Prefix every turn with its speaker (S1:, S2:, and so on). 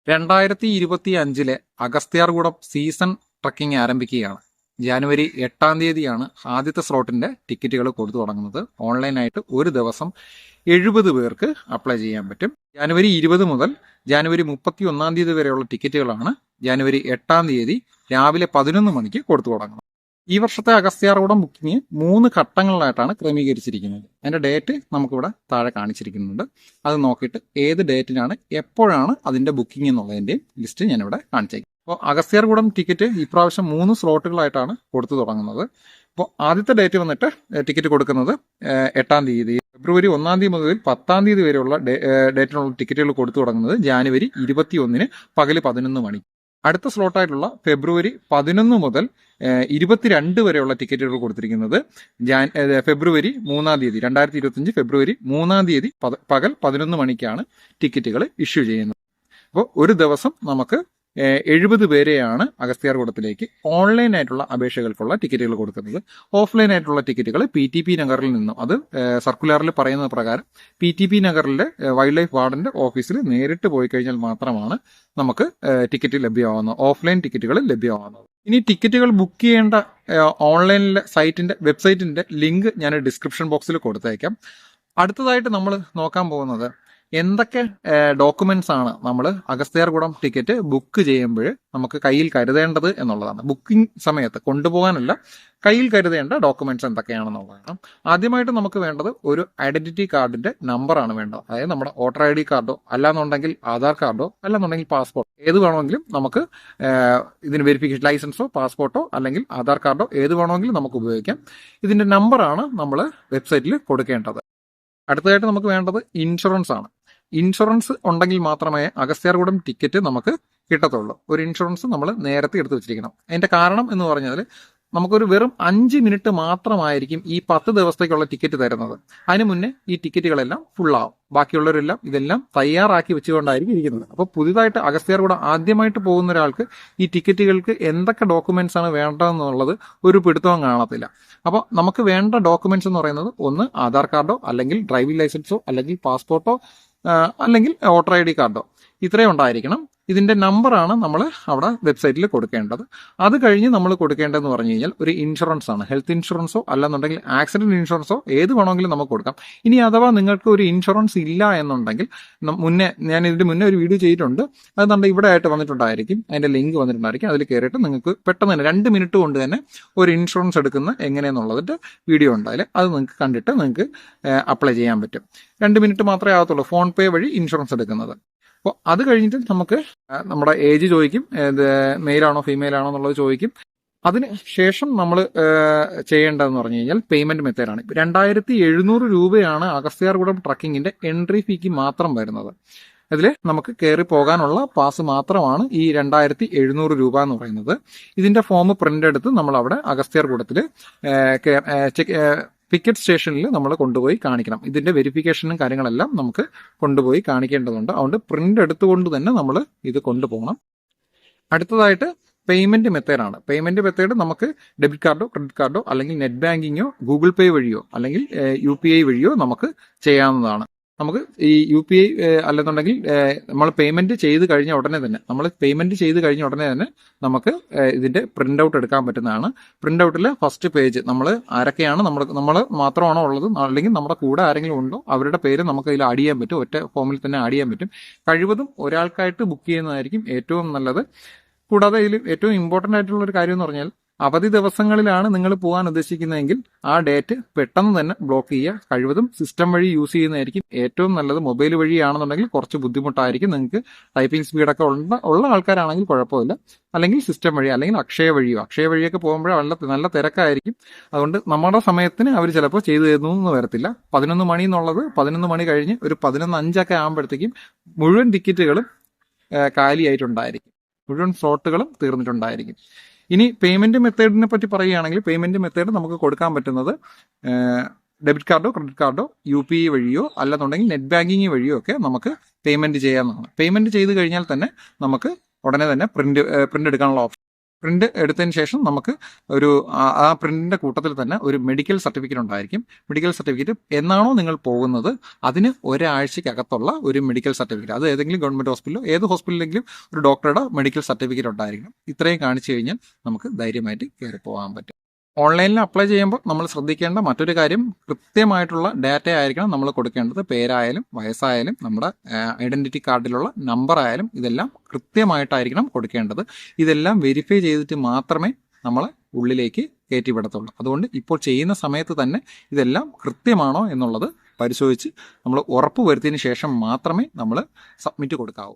S1: 2025 Agasthyarkoodam season trekking ആരംഭിക്കുകയാണ്. ജാനുവരി 8 തീയതിയാണ് ആദ്യത്തെ സ്ലോട്ടിന്റെ ടിക്കറ്റുകൾ കൊടുത്തു തുടങ്ങുന്നത്. ഓൺലൈനായിട്ട് ഒരു ദിവസം 70 പേർക്ക് അപ്ലൈ ചെയ്യാൻ പറ്റും. ജാനുവരി 20 മുതൽ ജാനുവരി 31 തീയതി വരെയുള്ള ടിക്കറ്റുകളാണ് ജാനുവരി 8 തീയതി രാവിലെ 11 മണിക്ക് കൊടുത്തു തുടങ്ങുന്നത്. ഈ വർഷത്തെ അഗസ്ത്യാർകൂടം ബുക്കിംഗ് 3 ഘട്ടങ്ങളിലായിട്ടാണ് ക്രമീകരിച്ചിരിക്കുന്നത്. അതിന്റെ ഡേറ്റ് നമുക്കിവിടെ താഴെ കാണിച്ചിരിക്കുന്നുണ്ട്. അത് നോക്കിയിട്ട് ഏത് ഡേറ്റിനാണ് എപ്പോഴാണ് അതിന്റെ ബുക്കിംഗ് എന്നുള്ളതിന്റെ ലിസ്റ്റ് ഞാനിവിടെ കാണിച്ചേക്കും. അപ്പോൾ അഗസ്ത്യാർകൂടം ടിക്കറ്റ് ഇപ്രാവശ്യം 3 സ്ലോട്ടുകളായിട്ടാണ് കൊടുത്തു തുടങ്ങുന്നത്. അപ്പോൾ ആദ്യത്തെ ഡേറ്റ് വന്നിട്ട് ടിക്കറ്റ് കൊടുക്കുന്നത് 8 തീയതി, ഫെബ്രുവരി 1 തീയതി മുതൽ 10 തീയതി വരെയുള്ള ഡേറ്റിനുള്ള ടിക്കറ്റുകൾ കൊടുത്തു തുടങ്ങുന്നത് ജാനുവരി 21 പകല് 11 മണി. അടുത്ത സ്ലോട്ടായിട്ടുള്ള ഫെബ്രുവരി 11 മുതൽ 22 വരെയുള്ള ടിക്കറ്റുകൾ കൊടുത്തിരിക്കുന്നത് ഫെബ്രുവരി 3 തീയതി 2025 ഫെബ്രുവരി 3 തീയതി പകൽ 11 മണിക്കാണ് ടിക്കറ്റുകൾ ഇഷ്യൂ ചെയ്യുന്നത്. അപ്പോൾ ഒരു ദിവസം നമുക്ക് 70 പേരെയാണ് അഗസ്ത്യാർകൂടത്തിലേക്ക് ഓൺലൈനായിട്ടുള്ള അപേക്ഷകൾക്കുള്ള ടിക്കറ്റുകൾ കൊടുക്കുന്നത്. ഓഫ്ലൈൻ ആയിട്ടുള്ള ടിക്കറ്റുകൾ PTP നഗറിൽ നിന്നും, അത് സർക്കുലറിൽ പറയുന്നത് പ്രകാരം PTP നഗറിലെ വൈൽഡ് ലൈഫ് വാർഡന്റെ ഓഫീസിൽ നേരിട്ട് പോയി കഴിഞ്ഞാൽ മാത്രമാണ് നമുക്ക് ടിക്കറ്റ് ലഭ്യമാകുന്നത്, ഓഫ്ലൈൻ ടിക്കറ്റുകൾ ലഭ്യമാകുന്നത്. ഇനി ടിക്കറ്റുകൾ ബുക്ക് ചെയ്യേണ്ട ഓൺലൈനിലെ വെബ്സൈറ്റിന്റെ ലിങ്ക് ഞാൻ ഡിസ്ക്രിപ്ഷൻ ബോക്സിൽ കൊടുത്തേക്കാം. അടുത്തതായിട്ട് നമ്മൾ നോക്കാൻ പോകുന്നത് എന്തൊക്കെ ഡോക്യുമെന്റ്സ് ആണ് നമ്മൾ അഗസ്ത്യാർകൂടം ടിക്കറ്റ് ബുക്ക് ചെയ്യുമ്പോൾ നമുക്ക് കയ്യിൽ കരുതേണ്ടത് എന്നുള്ളതാണ്. ബുക്കിംഗ് സമയത്ത് കൊണ്ടുപോകാനല്ല, കയ്യിൽ കരുതേണ്ട ഡോക്യുമെന്റ്സ് എന്തൊക്കെയാണെന്നുള്ളതാണ്. ആദ്യമായിട്ട് നമുക്ക് വേണ്ടത് ഒരു ഐഡന്റിറ്റി കാർഡിന്റെ നമ്പറാണ് വേണ്ടത്. അതായത് നമ്മുടെ വോട്ടർ ID കാർഡോ അല്ലാന്നുണ്ടെങ്കിൽ ആധാർ കാർഡോ അല്ലാന്നുണ്ടെങ്കിൽ പാസ്പോർട്ട്, ഏത് വേണമെങ്കിലും നമുക്ക് ഇതിന് വെരിഫിക്കേഷൻ ലൈസൻസോ പാസ്പോർട്ടോ അല്ലെങ്കിൽ ആധാർ കാർഡോ ഏത് വേണമെങ്കിലും നമുക്ക് ഉപയോഗിക്കാം. ഇതിന്റെ നമ്പറാണ് നമ്മൾ വെബ്സൈറ്റിൽ കൊടുക്കേണ്ടത്. അടുത്തതായിട്ട് നമുക്ക് വേണ്ടത് ഇൻഷുറൻസ് ആണ്. ഇൻഷുറൻസ് ഉണ്ടെങ്കിൽ മാത്രമേ അഗസ്ത്യാർകൂടം ടിക്കറ്റ് നമുക്ക് കിട്ടത്തുള്ളൂ. ഒരു ഇൻഷുറൻസ് നമ്മൾ നേരത്തെ എടുത്തു വെച്ചിരിക്കണം. അതിന്റെ കാരണം എന്ന് പറഞ്ഞാൽ നമുക്കൊരു വെറും 5 മിനിറ്റ് മാത്രമായിരിക്കും ഈ 10 ദിവസത്തേക്കുള്ള ടിക്കറ്റ് തരുന്നത്. അതിന് മുന്നേ ഈ ടിക്കറ്റുകളെല്ലാം ഫുള്ളാവും. ബാക്കിയുള്ളവരെല്ലാം ഇതെല്ലാം തയ്യാറാക്കി വെച്ചുകൊണ്ടായിരിക്കും ഇരിക്കുന്നത്. അപ്പോൾ പുതിയതായിട്ട് അഗസ്ത്യാർകൂടം ആദ്യമായിട്ട് പോകുന്ന ഒരാൾക്ക് ഈ ടിക്കറ്റുകൾക്ക് എന്തൊക്കെ ഡോക്യുമെന്റ്സ് ആണ് വേണ്ടതെന്നുള്ളത് ഒരു പിടുത്തവും കാണത്തില്ല. അപ്പോൾ നമുക്ക് വേണ്ട ഡോക്യുമെന്റ്സ് എന്ന് പറയുന്നത് ഒന്ന് ആധാർ കാർഡോ അല്ലെങ്കിൽ ഡ്രൈവിംഗ് ലൈസൻസോ അല്ലെങ്കിൽ പാസ്പോർട്ടോ അല്ലെങ്കിൽ വോട്ടർ ID കാർഡോ ഇത്രയും ഉണ്ടായിരിക്കണം. ഇതിന്റെ നമ്പറാണ് നമ്മൾ അവിടെ വെബ്സൈറ്റിൽ കൊടുക്കേണ്ടത്. അത് കഴിഞ്ഞ് നമ്മൾ കൊടുക്കേണ്ടതെന്ന് പറഞ്ഞു കഴിഞ്ഞാൽ ഒരു ഇൻഷുറൻസ് ആണ്. ഹെൽത്ത് ഇൻഷുറൻസോ അല്ലെന്നുണ്ടെങ്കിൽ ആക്സിഡന്റ് ഇൻഷുറൻസോ ഏത് വേണമെങ്കിലും നമുക്ക് കൊടുക്കാം. ഇനി അഥവാ നിങ്ങൾക്ക് ഒരു ഇൻഷുറൻസ് ഇല്ല എന്നുണ്ടെങ്കിൽ ഞാൻ ഇതിന്റെ മുന്നേ ഒരു വീഡിയോ ചെയ്തിട്ടുണ്ട്. അത് നമ്മുടെ ഇവിടെ ആയിട്ട് വന്നിട്ടുണ്ടായിരിക്കും, അതിന്റെ ലിങ്ക് വന്നിട്ടുണ്ടായിരിക്കും. അതിൽ കയറിയിട്ട് നിങ്ങൾക്ക് പെട്ടെന്ന് തന്നെ 2 മിനിറ്റ് കൊണ്ട് തന്നെ ഒരു ഇൻഷുറൻസ് എടുക്കുന്ന എങ്ങനെയെന്നുള്ളതിന്റെ വീഡിയോ ഉണ്ടായാലും അത് നിങ്ങൾക്ക് കണ്ടിട്ട് നിങ്ങൾക്ക് അപ്ലൈ ചെയ്യാൻ പറ്റും. 2 മിനിറ്റ് മാത്രമേ ആകത്തുള്ളൂ ഫോൺ പേ വഴി ഇൻഷുറൻസ് എടുക്കുന്നത്. അപ്പോൾ അത് കഴിഞ്ഞിട്ട് നമുക്ക് നമ്മുടെ ഏജ് ചോദിക്കും, മെയിലാണോ ഫീമെയിൽ ആണോ എന്നുള്ളത് ചോദിക്കും. അതിന് ശേഷം നമ്മൾ ചെയ്യേണ്ടതെന്ന് പറഞ്ഞു കഴിഞ്ഞാൽ പേയ്മെന്റ് മെത്തേഡാണ്. 2700 രൂപയാണ് അഗസ്ത്യാർകൂടം ട്രക്കിങ്ങിന്റെ എൻട്രി ഫീക്ക് മാത്രം വരുന്നത്. അതിൽ നമുക്ക് കയറി പോകാനുള്ള പാസ് മാത്രമാണ് ഈ 2700 രൂപ എന്ന് പറയുന്നത്. ഇതിന്റെ ഫോം പ്രിന്റ് എടുത്ത് നമ്മൾ അവിടെ അഗസ്ത്യാർകൂടത്തിൽ ടിക്കറ്റ് സ്റ്റേഷനിൽ നമ്മൾ കൊണ്ടുപോയി കാണിക്കണം. ഇതിന്റെ വെരിഫിക്കേഷനും കാര്യങ്ങളെല്ലാം നമുക്ക് കൊണ്ടുപോയി കാണിക്കേണ്ടതുണ്ട്. അതുകൊണ്ട് പ്രിന്റ് എടുത്തുകൊണ്ട് തന്നെ നമ്മൾ ഇത് കൊണ്ടുപോകണം. അടുത്തതായിട്ട് പേയ്മെന്റ് മെത്തേഡാണ്. പേയ്മെന്റ് മെത്തേഡ് നമുക്ക് ഡെബിറ്റ് കാർഡോ ക്രെഡിറ്റ് കാർഡോ അല്ലെങ്കിൽ നെറ്റ് ബാങ്കിങ്ങോ ഗൂഗിൾ പേ വഴിയോ അല്ലെങ്കിൽ UPI വഴിയോ നമുക്ക് ചെയ്യാവുന്നതാണ്. നമുക്ക് ഈ UPI അല്ലെന്നുണ്ടെങ്കിൽ നമ്മൾ പേയ്മെന്റ് ചെയ്ത് കഴിഞ്ഞ ഉടനെ തന്നെ നമുക്ക് ഇതിന്റെ പ്രിന്റ് ഔട്ട് എടുക്കാൻ പറ്റുന്നതാണ്. പ്രിന്റ് ഔട്ടിൽ ഫസ്റ്റ് പേജ് നമ്മൾ ആരൊക്കെയാണ് നമ്മൾ മാത്രമാണോ ഉള്ളത് അല്ലെങ്കിൽ നമ്മുടെ കൂടെ ആരെങ്കിലും ഉണ്ടോ അവരുടെ പേര് നമുക്ക് ഇതിൽ ആഡ് ചെയ്യാൻ പറ്റും. ഒറ്റ ഫോമിൽ തന്നെ ആഡ് ചെയ്യാൻ പറ്റും. കഴിവതും ഒരാൾക്കായിട്ട് ബുക്ക് ചെയ്യുന്നതായിരിക്കും ഏറ്റവും നല്ലത്. കൂടാതെ ഇതിൽ ഏറ്റവും ഇമ്പോർട്ടന്റ് ആയിട്ടുള്ള ഒരു കാര്യം എന്ന് പറഞ്ഞാൽ അവധി ദിവസങ്ങളിലാണ് നിങ്ങൾ പോകാൻ ഉദ്ദേശിക്കുന്നതെങ്കിൽ ആ ഡേറ്റ് പെട്ടെന്ന് തന്നെ ബ്ലോക്ക് ചെയ്യുക. കഴിവതും സിസ്റ്റം വഴി യൂസ് ചെയ്യുന്നതായിരിക്കും ഏറ്റവും നല്ലത്. മൊബൈൽ വഴിയാണെന്നുണ്ടെങ്കിൽ കുറച്ച് ബുദ്ധിമുട്ടായിരിക്കും. നിങ്ങൾക്ക് ടൈപ്പിംഗ് സ്പീഡൊക്കെ ഉള്ള ആൾക്കാരാണെങ്കിൽ കുഴപ്പമില്ല. അല്ലെങ്കിൽ സിസ്റ്റം വഴി അല്ലെങ്കിൽ അക്ഷയ വഴിയൊക്കെ പോകുമ്പോൾ നല്ല തിരക്കായിരിക്കും. അതുകൊണ്ട് നമ്മുടെ സമയത്തിന് അവർ ചിലപ്പോൾ ചെയ്തു തരുന്നു വരത്തില്ല. 11 മണി എന്നുള്ളത് 11 മണി കഴിഞ്ഞ് ഒരു 11:05 ആകുമ്പോഴത്തേക്കും മുഴുവൻ ടിക്കറ്റുകളും കാലിയായിട്ടുണ്ടായിരിക്കും, മുഴുവൻ സ്ലോട്ടുകളും തീർന്നിട്ടുണ്ടായിരിക്കും. ഇനി പേയ്മെന്റ് മെത്തേഡിനെ പറ്റി പറയുകയാണെങ്കിൽ പേയ്മെന്റ് മെത്തേഡ് നമുക്ക് കൊടുക്കാൻ പറ്റുന്നത് ഡെബിറ്റ് കാർഡോ ക്രെഡിറ്റ് കാർഡോ UPI വഴിയോ അല്ലെന്നുണ്ടെങ്കിൽ നെറ്റ് ബാങ്കിങ് വഴിയോ ഒക്കെ നമുക്ക് പേയ്മെന്റ് ചെയ്യാവുന്നതാണ്. പേയ്മെന്റ് ചെയ്ത് കഴിഞ്ഞാൽ തന്നെ നമുക്ക് ഉടനെ തന്നെ പ്രിന്റ് എടുക്കാനുള്ള ഓപ്ഷൻ പ്രിന്റ് എടുത്തതിന് ശേഷം നമുക്ക് ഒരു ആ പ്രിന്റിന്റെ കൂട്ടത്തിൽ തന്നെ ഒരു മെഡിക്കൽ സർട്ടിഫിക്കറ്റ് ഉണ്ടായിരിക്കും. മെഡിക്കൽ സർട്ടിഫിക്കറ്റ് എന്നാണോ നിങ്ങൾ പോകുന്നത് അതിന് ഒരാഴ്ചക്കകത്തുള്ള ഒരു മെഡിക്കൽ സർട്ടിഫിക്കറ്റ്, അത് ഏതെങ്കിലും ഗവൺമെന്റ് ഹോസ്പിറ്റലോ ഏത് ഹോസ്പിറ്റലിലെങ്കിലും ഒരു ഡോക്ടറുടെ മെഡിക്കൽ സർട്ടിഫിക്കറ്റ് ഉണ്ടായിരിക്കണം. ഇത്രയും കാണിച്ചു കഴിഞ്ഞാൽ നമുക്ക് ധൈര്യമായിട്ട് കയറി പോകാൻ പറ്റും. ഓൺലൈനിൽ അപ്ലൈ ചെയ്യുമ്പോൾ നമ്മൾ ശ്രദ്ധിക്കേണ്ട മറ്റൊരു കാര്യം, കൃത്യമായിട്ടുള്ള ഡാറ്റ ആയിരിക്കണം നമ്മൾ കൊടുക്കേണ്ടത്. പേരായാലും വയസ്സായാലും നമ്മുടെ ഐഡന്റിറ്റി കാർഡിലുള്ള നമ്പർ ആയാലും ഇതെല്ലാം കൃത്യമായിട്ടായിരിക്കണം കൊടുക്കേണ്ടത്. ഇതെല്ലാം വെരിഫൈ ചെയ്തിട്ട് മാത്രമേ നമ്മളെ ഉള്ളിലേക്ക് കയറ്റിവിടത്തുള്ളൂ. അതുകൊണ്ട് ഇപ്പോൾ ചെയ്യുന്ന സമയത്ത് തന്നെ ഇതെല്ലാം കൃത്യമാണോ എന്നുള്ളത് പരിശോധിച്ച് നമ്മൾ ഉറപ്പ് വരുത്തിയതിന് ശേഷം മാത്രമേ നമ്മൾ സബ്മിറ്റ് കൊടുക്കാവൂ.